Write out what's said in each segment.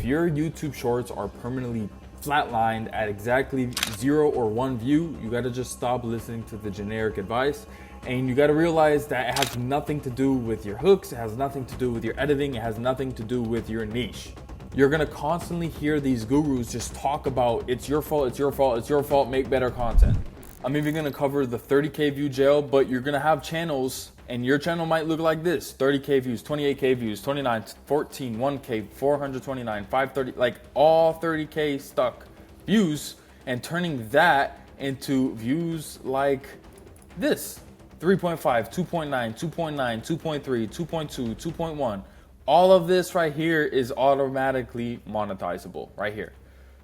if your YouTube shorts are permanently flatlined at exactly 0 or 1 view, you gotta just stop listening to the generic advice. And you gotta realize that it has nothing to do with your hooks, it has nothing to do with your editing, it has nothing to do with your niche. You're gonna constantly hear these gurus just talk about it's your fault, it's your fault, it's your fault, make better content. I'm even gonna cover the 30K view jail, but you're gonna have channels and your channel might look like this: 30K views, 28K views, 29, 14, 1K, 429, 530, like all 30K stuck views, and turning that into views like this: 3.5, 2.9, 2.9, 2.3, 2.2, 2.1. All of this right here is automatically monetizable right here.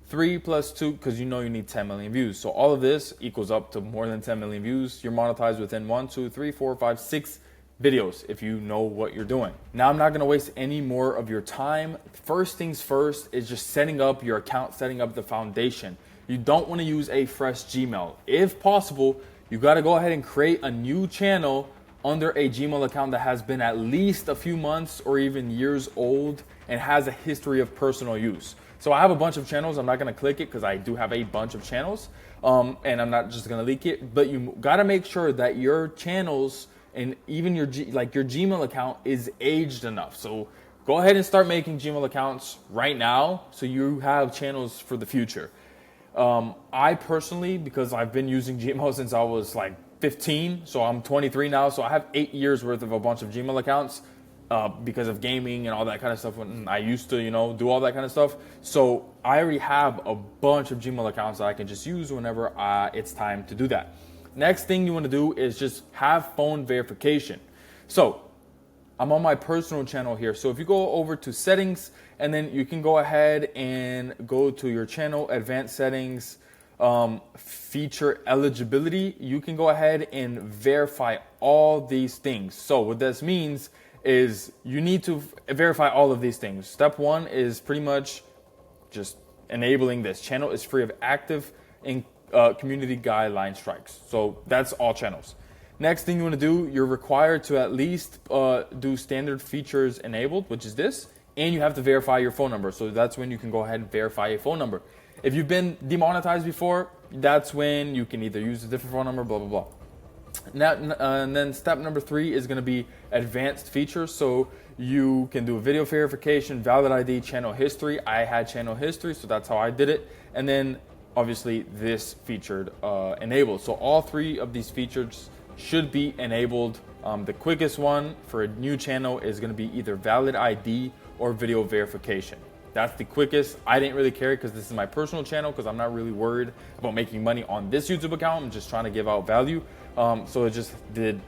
3 plus 2, because you know you need 10 million views. So all of this equals up to more than 10 million views. You're monetized within 1, 2, 3, 4, 5, 6 videos if you know what you're doing. Now, I'm not gonna waste any more of your time. First things first is just setting up your account, setting up the foundation. You don't wanna use a fresh Gmail. If possible, you gotta go ahead and create a new channel under a Gmail account that has been at least a few months or even years old and has a history of personal use. So I have a bunch of channels. I'm not gonna click it because I do have a bunch of channels, and I'm not just gonna leak it. But you gotta make sure that your channels and even your your Gmail account is aged enough. So go ahead and start making Gmail accounts right now so you have channels for the future. I personally, because I've been using Gmail since I was like 15, so I'm 23 now, so I have 8 years worth of a bunch of Gmail accounts because of gaming and all that kind of stuff. When I used to, do all that kind of stuff. So I already have a bunch of Gmail accounts that I can just use whenever it's time to do that. Next thing you want to do is just have phone verification. So I'm on my personal channel here. So if you go over to settings, and then you can go ahead and go to your channel, advanced settings, feature eligibility, you can go ahead and verify all these things. So what this means is you need to verify all of these things. Step 1 is pretty much just enabling this. Channel is free of active and community guideline strikes. So that's all channels. Next thing you want to do, you're required to at least do standard features enabled, which is this, and you have to verify your phone number. So that's when you can go ahead and verify a phone number. If you've been demonetized before, that's when you can either use a different phone number, blah, blah, blah. Now, and then step number 3 is going to be advanced features. So you can do a video verification, valid ID, channel history. I had channel history, so that's how I did it. And then obviously this featured enabled. So all 3 of these features should be enabled. The quickest one for a new channel is going to be either valid ID or video verification. That's the quickest. I didn't really care because this is my personal channel, because I'm not really worried about making money on this YouTube account. I'm just trying to give out value. So it just did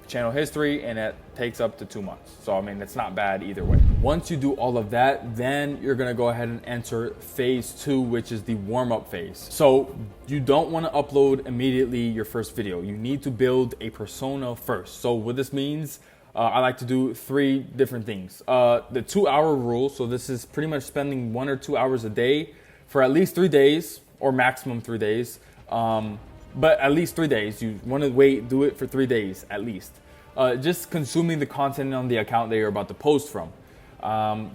channel history, and it takes up to 2 months. So I mean, it's not bad either way. Once you do all of that, then you're gonna go ahead and enter phase 2, which is the warm-up phase. So you don't wanna upload immediately your first video. You need to build a persona first. So what this means, I like to do 3 different things. The 2-hour rule, so this is pretty much spending 1 or 2 hours a day for at least 3 days, or maximum 3 days. But at least 3 days. You want to do it for 3 days at least. Just consuming the content on the account that you're about to post from.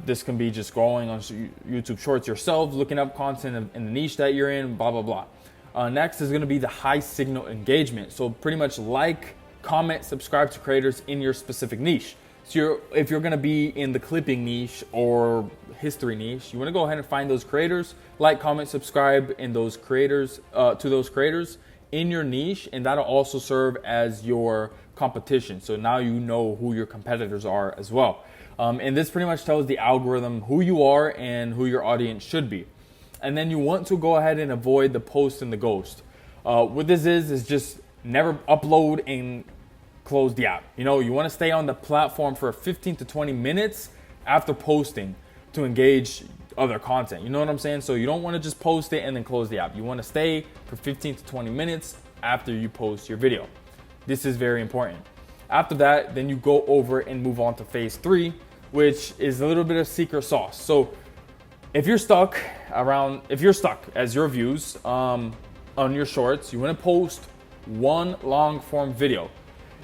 This can be just going on YouTube Shorts yourself, looking up content in the niche that you're in, blah, blah, blah. Next is going to be the high signal engagement. So pretty much like, comment, subscribe to creators in your specific niche. So if you're going to be in the clipping niche or history niche, you want to go ahead and find those creators, like, comment, subscribe in those creators, to those creators in your niche, and that'll also serve as your competition. So now you know who your competitors are as well. And this pretty much tells the algorithm who you are and who your audience should be. And then you want to go ahead and avoid the post and the ghost. What this is just never upload and close the app. You want to stay on the platform for 15 to 20 minutes after posting to engage other content. You know what I'm saying? So you don't want to just post it and then close the app. You want to stay for 15 to 20 minutes after you post your video. This is very important. After that, then you go over and move on to phase 3, which is a little bit of secret sauce. So if you're stuck as your views on your shorts, you want to post one long form video.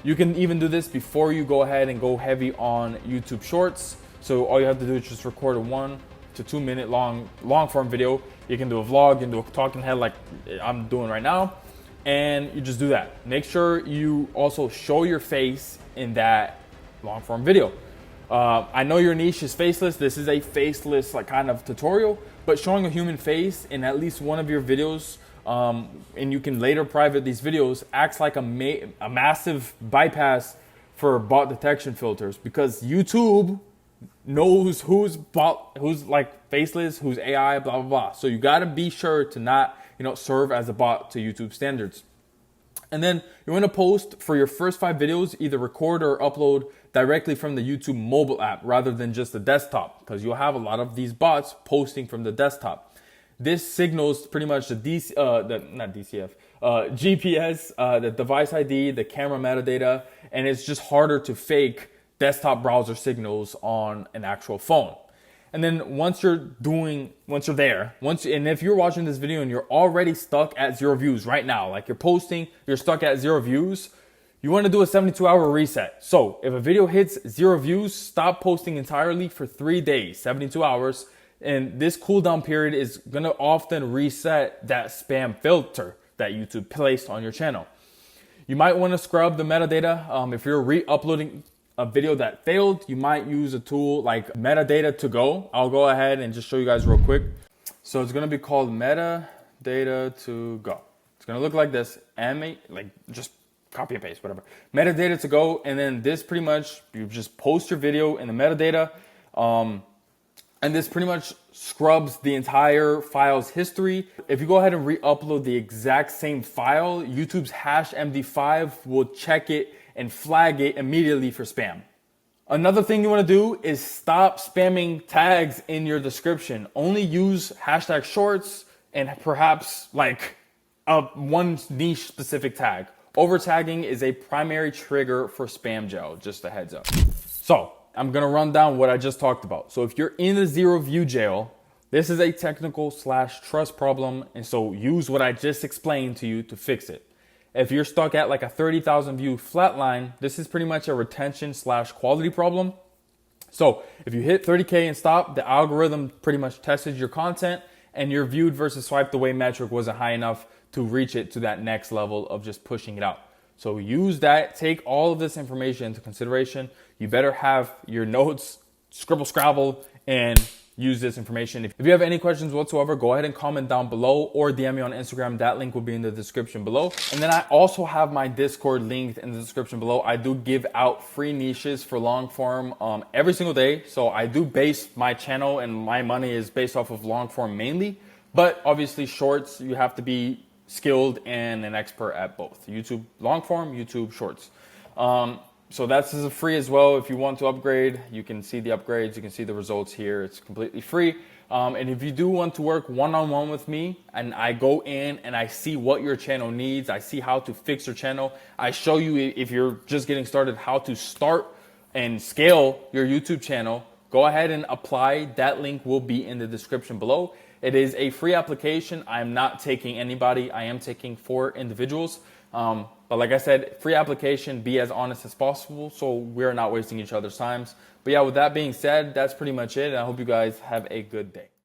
You can even do this before you go ahead and go heavy on YouTube Shorts. So all you have to do is just record a 1 to 2 minute long form video. You can do a vlog, you can do a talking head like I'm doing right now, and you just do that. Make sure you also show your face in that long form video. I know your niche is faceless. This is a faceless like kind of tutorial, but showing a human face in at least one of your videos, and you can later private these videos, acts like a massive bypass for bot detection filters, because YouTube knows who's like faceless, who's AI, blah, blah, blah. So you got to be sure to not, serve as a bot to YouTube standards. And then you want to post for your first 5 videos, either record or upload directly from the YouTube mobile app rather than just the desktop, because you'll have a lot of these bots posting from the desktop. This signals pretty much the GPS, the device ID, the camera metadata, and it's just harder to fake desktop browser signals on an actual phone. And then once you're there, and if you're watching this video and you're already stuck at 0 views right now, like you're posting, you're stuck at 0 views, you want to do a 72-hour reset. So if a video hits 0 views, stop posting entirely for 3 days, 72 hours. And this cooldown period is going to often reset that spam filter that YouTube placed on your channel. You might want to scrub the metadata. If you're re-uploading a video that failed, you might use a tool like Metadata to Go. I'll go ahead and just show you guys real quick. So it's going to be called Metadata to Go. It's going to look like this. Just copy and paste, whatever. Metadata to Go. And then this pretty much, you just post your video in the metadata. And this pretty much scrubs the entire file's history. If you go ahead and re-upload the exact same file, YouTube's hash MD5 will check it and flag it immediately for spam. Another thing you want to do is stop spamming tags in your description. Only use hashtag shorts and perhaps like one niche specific tag. Over tagging is a primary trigger for spam gel, just a heads up. So I'm gonna run down what I just talked about. So if you're in a 0 view jail, this is a technical / trust problem. And so use what I just explained to you to fix it. If you're stuck at like a 30,000 view flatline, this is pretty much a retention / quality problem. So if you hit 30K and stop, the algorithm pretty much tested your content and your viewed versus swiped away metric wasn't high enough to reach it to that next level of just pushing it out. So use that, take all of this information into consideration. You better have your notes, scrabble, and use this information. If you have any questions whatsoever, go ahead and comment down below or DM me on Instagram. That link will be in the description below. And then I also have my Discord linked in the description below. I do give out free niches for long form every single day. So I do base my channel and my money is based off of long form mainly. But obviously shorts, you have to be skilled and an expert at both. YouTube long form, YouTube shorts. So that's free as well. If you want to upgrade, you can see the upgrades. You can see the results here. It's completely free. And if you do want to work one-on-one with me and I go in and I see what your channel needs, I see how to fix your channel. I show you, if you're just getting started, how to start and scale your YouTube channel. Go ahead and apply. That link will be in the description below. It is a free application. I'm not taking anybody. I am taking 4 individuals. But like I said, free application, be as honest as possible so we're not wasting each other's times. But yeah, with that being said, that's pretty much it. I hope you guys have a good day.